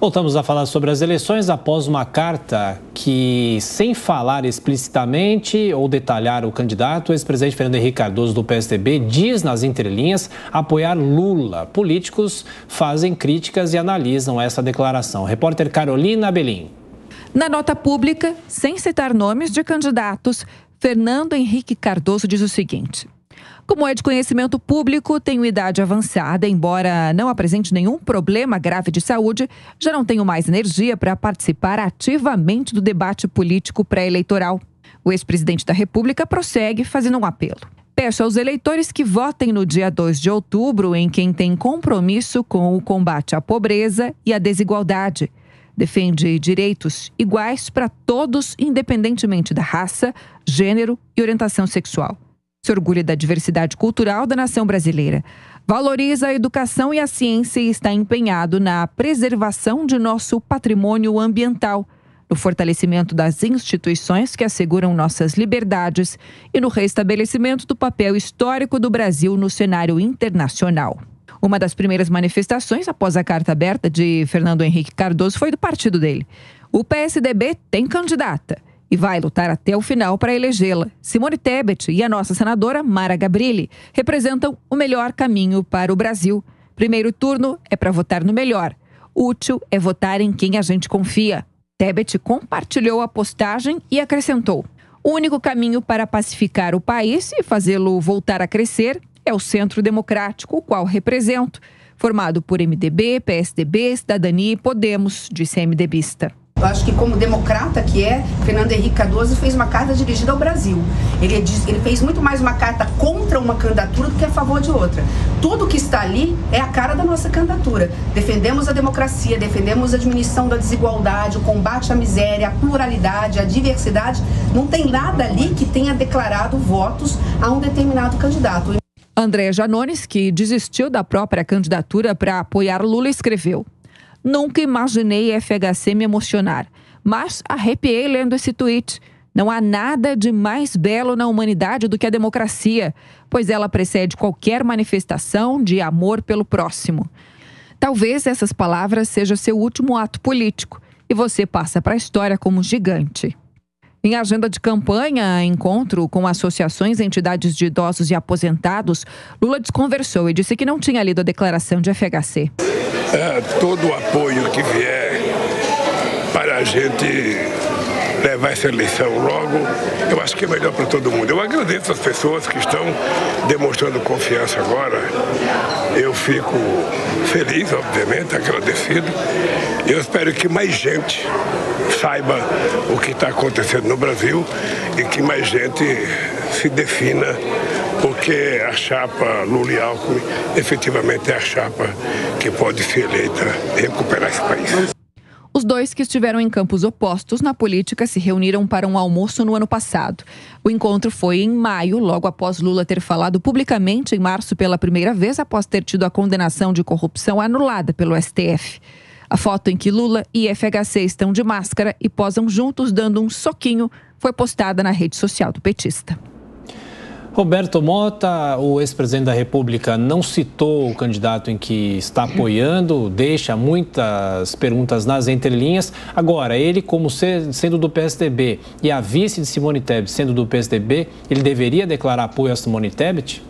Voltamos a falar sobre as eleições após uma carta que, sem falar explicitamente ou detalhar o candidato, o ex-presidente Fernando Henrique Cardoso do PSDB diz nas entrelinhas apoiar Lula. Políticos fazem críticas e analisam essa declaração. Repórter Carolina Belim. Na nota pública, sem citar nomes de candidatos, Fernando Henrique Cardoso diz o seguinte: como é de conhecimento público, tenho idade avançada, embora não apresente nenhum problema grave de saúde, já não tenho mais energia para participar ativamente do debate político pré-eleitoral. O ex-presidente da República prossegue fazendo um apelo. Peço aos eleitores que votem no dia 2 de outubro em quem tem compromisso com o combate à pobreza e à desigualdade. Defende direitos iguais para todos, independentemente da raça, gênero e orientação sexual. Se orgulha da diversidade cultural da nação brasileira. Valoriza a educação e a ciência e está empenhado na preservação de nosso patrimônio ambiental, no fortalecimento das instituições que asseguram nossas liberdades e no restabelecimento do papel histórico do Brasil no cenário internacional. Uma das primeiras manifestações após a carta aberta de Fernando Henrique Cardoso foi do partido dele. O PSDB tem candidata e vai lutar até o final para elegê-la. Simone Tebet e a nossa senadora Mara Gabrilli representam o melhor caminho para o Brasil. Primeiro turno é para votar no melhor. Útil é votar em quem a gente confia. Tebet compartilhou a postagem e acrescentou: o único caminho para pacificar o país e fazê-lo voltar a crescer é o Centro Democrático, o qual represento, formado por MDB, PSDB, Cidadania e Podemos, disse a MDBista. Eu acho que, como democrata que é, Fernando Henrique Cardoso fez uma carta dirigida ao Brasil. Ele fez muito mais uma carta contra uma candidatura do que a favor de outra. Tudo que está ali é a cara da nossa candidatura. Defendemos a democracia, defendemos a diminuição da desigualdade, o combate à miséria, a pluralidade, a diversidade. Não tem nada ali que tenha declarado votos a um determinado candidato. André Janones, que desistiu da própria candidatura para apoiar Lula, escreveu: nunca imaginei FHC me emocionar, mas arrepiei lendo esse tweet. Não há nada de mais belo na humanidade do que a democracia, pois ela precede qualquer manifestação de amor pelo próximo. Talvez essas palavras sejam seu último ato político e você passa para a história como gigante. Em agenda de campanha, encontro com associações e entidades de idosos e aposentados, Lula desconversou e disse que não tinha lido a declaração de FHC. Todo o apoio que vier para a gente levar essa eleição logo, eu acho que é melhor para todo mundo. Eu agradeço as pessoas que estão demonstrando confiança agora. Eu fico feliz, obviamente, agradecido. Eu espero que mais gente saiba o que está acontecendo no Brasil e que mais gente se defina, porque a chapa Lula e Alckmin efetivamente é a chapa que pode ser eleita e recuperar esse país. Os dois, que estiveram em campos opostos na política, se reuniram para um almoço no ano passado. O encontro foi em maio, logo após Lula ter falado publicamente em março pela primeira vez, após ter tido a condenação de corrupção anulada pelo STF. A foto em que Lula e FHC estão de máscara e posam juntos dando um soquinho foi postada na rede social do petista. Roberto Mota, o ex-presidente da República, não citou o candidato em que está apoiando, deixa muitas perguntas nas entrelinhas. Agora, ele, como sendo do PSDB e a vice de Simone Tebet sendo do PSDB, ele deveria declarar apoio a Simone Tebet?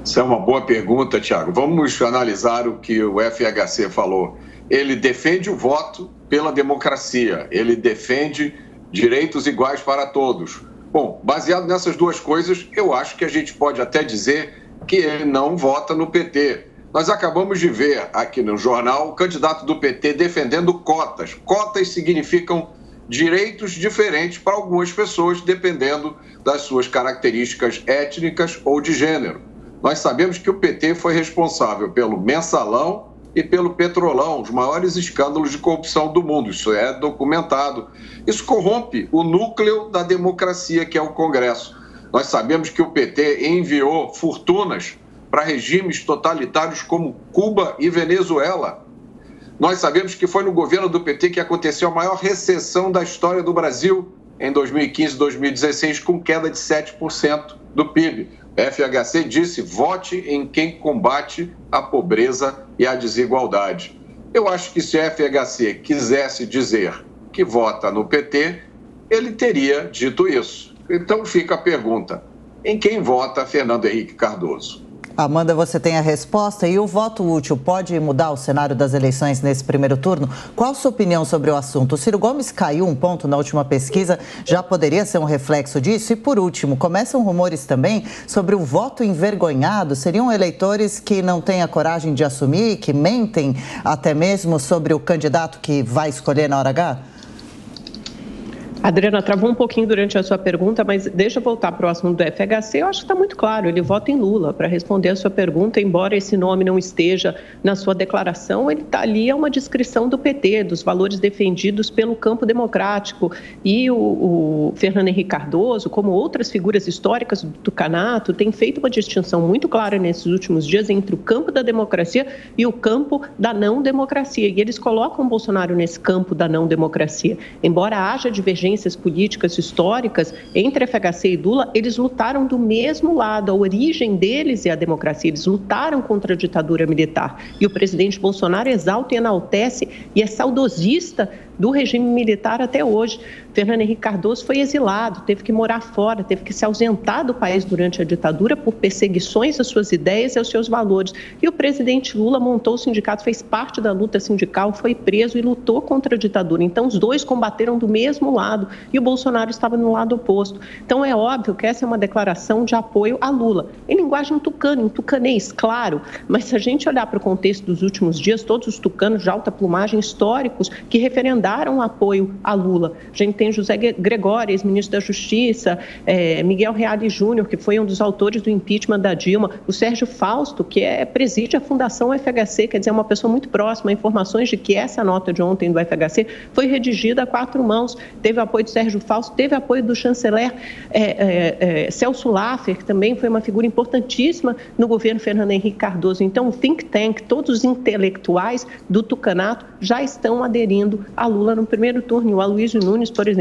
Isso é uma boa pergunta, Thiago. Vamos analisar o que o FHC falou. Ele defende o voto pela democracia, ele defende direitos iguais para todos. Bom, baseado nessas duas coisas, eu acho que a gente pode até dizer que ele não vota no PT. Nós acabamos de ver aqui no jornal o candidato do PT defendendo cotas. Cotas significam direitos diferentes para algumas pessoas, dependendo das suas características étnicas ou de gênero. Nós sabemos que o PT foi responsável pelo Mensalão e pelo Petrolão, os maiores escândalos de corrupção do mundo. Isso é documentado. Isso corrompe o núcleo da democracia, que é o Congresso. Nós sabemos que o PT enviou fortunas para regimes totalitários como Cuba e Venezuela. Nós sabemos que foi no governo do PT que aconteceu a maior recessão da história do Brasil em 2015 e 2016, com queda de 7% do PIB. FHC disse: vote em quem combate a pobreza e a desigualdade. Eu acho que se o FHC quisesse dizer que vota no PT, ele teria dito isso. Então fica a pergunta, em quem vota Fernando Henrique Cardoso? Amanda, você tem a resposta. E o voto útil pode mudar o cenário das eleições nesse primeiro turno? Qual a sua opinião sobre o assunto? O Ciro Gomes caiu um ponto na última pesquisa, já poderia ser um reflexo disso? E por último, começam rumores também sobre o voto envergonhado. Seriam eleitores que não têm a coragem de assumir, que mentem até mesmo sobre o candidato que vai escolher na hora H? Adriana, travou um pouquinho durante a sua pergunta, mas deixa eu voltar para o assunto do FHC. Eu acho que está muito claro, ele vota em Lula. Para responder a sua pergunta, embora esse nome não esteja na sua declaração, ele está ali, é uma descrição do PT, dos valores defendidos pelo campo democrático. E o Fernando Henrique Cardoso, como outras figuras históricas do tucanato, tem feito uma distinção muito clara nesses últimos dias entre o campo da democracia e o campo da não-democracia. E eles colocam o Bolsonaro nesse campo da não-democracia. Embora haja divergência políticas históricas entre FHC e Lula, eles lutaram do mesmo lado. A origem deles é a democracia. Eles lutaram contra a ditadura militar. E o presidente Bolsonaro exalta e enaltece e é saudosista do regime militar até hoje. Fernando Henrique Cardoso foi exilado, teve que morar fora, teve que se ausentar do país durante a ditadura por perseguições às suas ideias e aos seus valores. E o presidente Lula montou o sindicato, fez parte da luta sindical, foi preso e lutou contra a ditadura. Então, os dois combateram do mesmo lado e o Bolsonaro estava no lado oposto. Então, é óbvio que essa é uma declaração de apoio a Lula. Em linguagem tucana, em tucanês, claro, mas se a gente olhar para o contexto dos últimos dias, todos os tucanos de alta plumagem históricos que referendaram apoio a Lula. A gente tem José Gregório, ex-ministro da Justiça, Miguel Reale Júnior, que foi um dos autores do impeachment da Dilma, o Sérgio Fausto, que preside a Fundação FHC, quer dizer, uma pessoa muito próxima, informações de que essa nota de ontem do FHC foi redigida a 4 mãos, teve apoio do Sérgio Fausto, teve apoio do chanceler Celso Laffer, que também foi uma figura importantíssima no governo Fernando Henrique Cardoso. Então, o think tank, todos os intelectuais do tucanato já estão aderindo a Lula no primeiro turno. O Aloysio Nunes, por exemplo,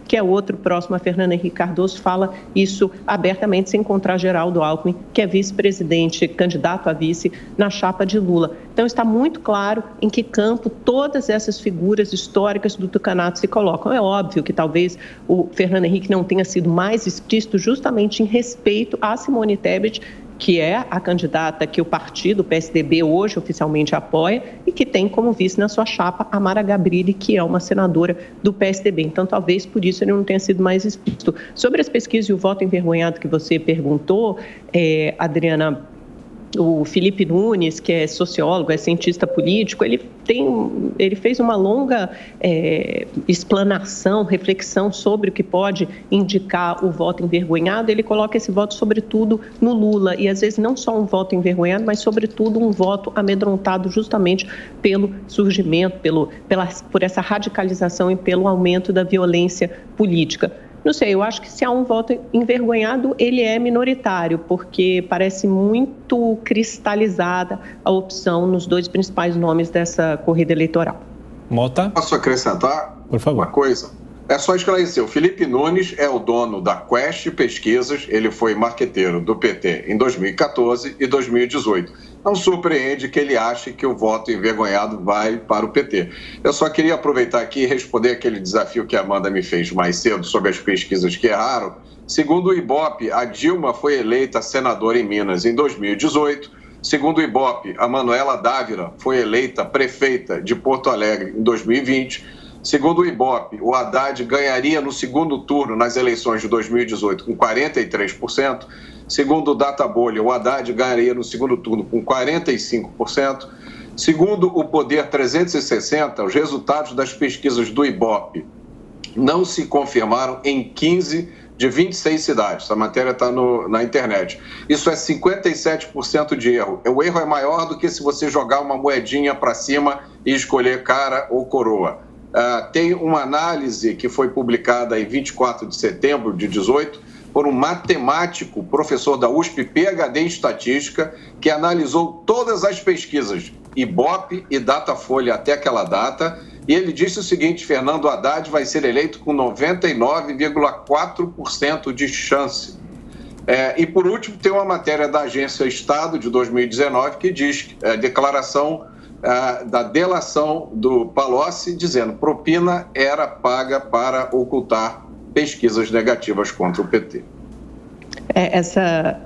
que é outro próximo a Fernando Henrique Cardoso, fala isso abertamente, sem encontrar Geraldo Alckmin, que é vice-presidente, candidato a vice na chapa de Lula. Então, está muito claro em que campo todas essas figuras históricas do tucanato se colocam. É óbvio que talvez o Fernando Henrique não tenha sido mais explícito justamente em respeito a Simone Tebet, que é a candidata que o partido, o PSDB, hoje oficialmente apoia e que tem como vice na sua chapa a Mara Gabrilli, que é uma senadora do PSDB. Então, talvez por isso ele não tenha sido mais explícito. Sobre as pesquisas e o voto envergonhado que você perguntou, Adriana, o Felipe Nunes, que é sociólogo, é cientista político, ele fez uma longa explanação, reflexão sobre o que pode indicar o voto envergonhado. Ele coloca esse voto, sobretudo, no Lula. E, às vezes, não só um voto envergonhado, mas, sobretudo, um voto amedrontado justamente pelo surgimento, por essa radicalização e pelo aumento da violência política. Não sei, eu acho que se há um voto envergonhado, ele é minoritário, porque parece muito cristalizada a opção nos 2 principais nomes dessa corrida eleitoral. Mota? Posso acrescentar, por favor, uma coisa? É só esclarecer, o Felipe Nunes é o dono da Quest Pesquisas, ele foi marqueteiro do PT em 2014 e 2018. Não surpreende que ele ache que o voto envergonhado vai para o PT. Eu só queria aproveitar aqui e responder aquele desafio que a Amanda me fez mais cedo sobre as pesquisas que erraram. Segundo o Ibope, a Dilma foi eleita senadora em Minas em 2018. Segundo o Ibope, a Manuela Dávila foi eleita prefeita de Porto Alegre em 2020. Segundo o Ibope, o Haddad ganharia no segundo turno nas eleições de 2018 com 43%. Segundo o Databolha, o Haddad ganharia no segundo turno com 45%. Segundo o Poder 360, os resultados das pesquisas do Ibope não se confirmaram em 15 de 26 cidades. Essa matéria está na internet. Isso é 57% de erro. O erro é maior do que se você jogar uma moedinha para cima e escolher cara ou coroa. Tem uma análise que foi publicada em 24 de setembro de 2018 por um matemático, professor da USP, PhD em estatística, que analisou todas as pesquisas, Ibope e Datafolha até aquela data, e ele disse o seguinte: Fernando Haddad vai ser eleito com 99,4% de chance. E, por último, tem uma matéria da Agência Estado de 2019 que diz, declaração da delação do Palocci, dizendo que propina era paga para ocultar pesquisas negativas contra o PT. Essa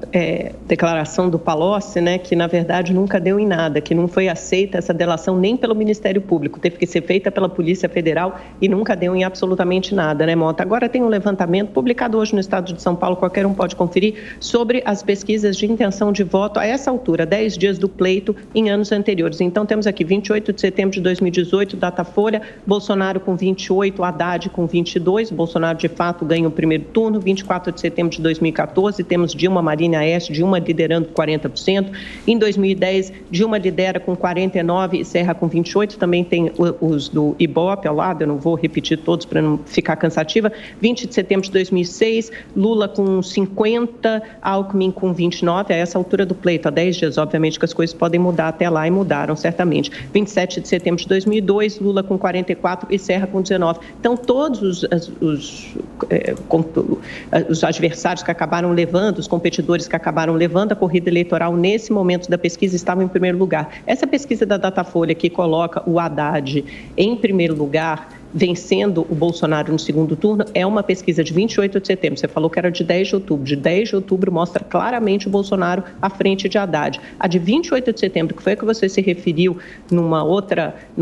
declaração do Palocci, né, que na verdade nunca deu em nada, que não foi aceita essa delação nem pelo Ministério Público, teve que ser feita pela Polícia Federal e nunca deu em absolutamente nada, né, Mota? Agora tem um levantamento publicado hoje no Estado de São Paulo, qualquer um pode conferir, sobre as pesquisas de intenção de voto a essa altura, 10 dias do pleito em anos anteriores. Então temos aqui 28 de setembro de 2018, Datafolha, Bolsonaro com 28, Haddad com 22, Bolsonaro de fato ganha o primeiro turno, 24 de setembro de 2014, temos Dilma, Marina Aécio, Dilma liderando com 40%. Em 2010, Dilma lidera com 49% e Serra com 28%. Também tem os do Ibope ao lado, eu não vou repetir todos para não ficar cansativa. 20 de setembro de 2006, Lula com 50%, Alckmin com 29%. A essa altura do pleito, há 10 dias, obviamente que as coisas podem mudar até lá e mudaram certamente. 27 de setembro de 2002, Lula com 44% e Serra com 19%. Então, todos os adversários que acabaram levando, os competidores que acabaram levando a corrida eleitoral nesse momento da pesquisa estavam em primeiro lugar. Essa pesquisa da Datafolha que coloca o Haddad em primeiro lugar, vencendo o Bolsonaro no segundo turno, é uma pesquisa de 28 de setembro. Você falou que era de 10 de outubro. De 10 de outubro mostra claramente o Bolsonaro à frente de Haddad. A de 28 de setembro, que foi a que você se referiu num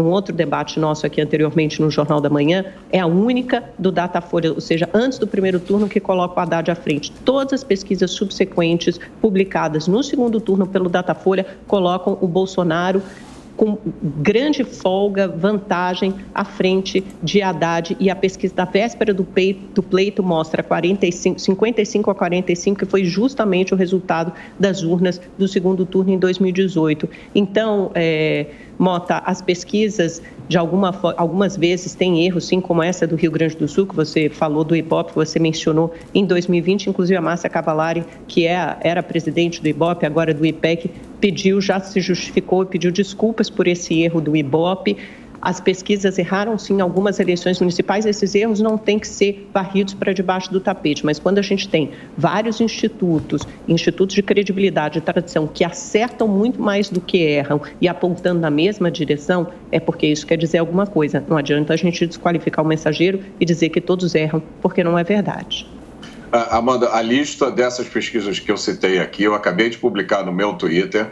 outro debate nosso aqui anteriormente no Jornal da Manhã, é a única do Datafolha, ou seja, antes do primeiro turno, que coloca o Haddad à frente. Todas as pesquisas subsequentes publicadas no segundo turno pelo Datafolha colocam o Bolsonaro com grande folga, vantagem à frente de Haddad, e a pesquisa da véspera do pleito mostra 55 a 45, que foi justamente o resultado das urnas do segundo turno em 2018. Então, Mota, as pesquisas algumas vezes têm erros, sim, como essa do Rio Grande do Sul, que você falou do Ibope, que você mencionou em 2020, inclusive a Márcia Cavallari, que era presidente do Ibope, agora do IPEC, já se justificou e pediu desculpas por esse erro do Ibope. As pesquisas erraram, sim, em algumas eleições municipais. Esses erros não têm que ser varridos para debaixo do tapete, mas quando a gente tem vários institutos de credibilidade e tradição que acertam muito mais do que erram e apontando na mesma direção, é porque isso quer dizer alguma coisa. Não adianta a gente desqualificar o mensageiro e dizer que todos erram, porque não é verdade. Amanda, a lista dessas pesquisas que eu citei aqui, eu acabei de publicar no meu Twitter,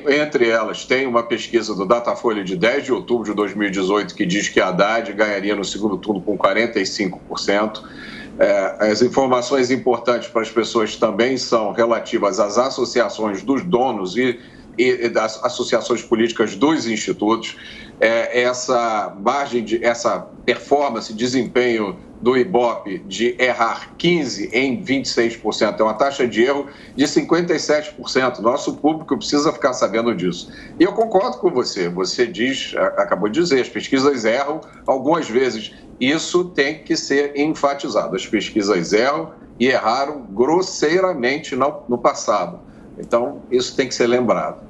entre elas tem uma pesquisa do Datafolha de 10 de outubro de 2018 que diz que Haddad ganharia no segundo turno com 45%. As informações importantes para as pessoas também são relativas às associações dos donos e das associações políticas dos institutos. Essa performance, desempenho do Ibope de errar 15% em 26%, é uma taxa de erro de 57%. Nosso público precisa ficar sabendo disso. E eu concordo com você. Você acabou de dizer, as pesquisas erram algumas vezes. Isso tem que ser enfatizado. As pesquisas erram e erraram grosseiramente no passado. Então, isso tem que ser lembrado.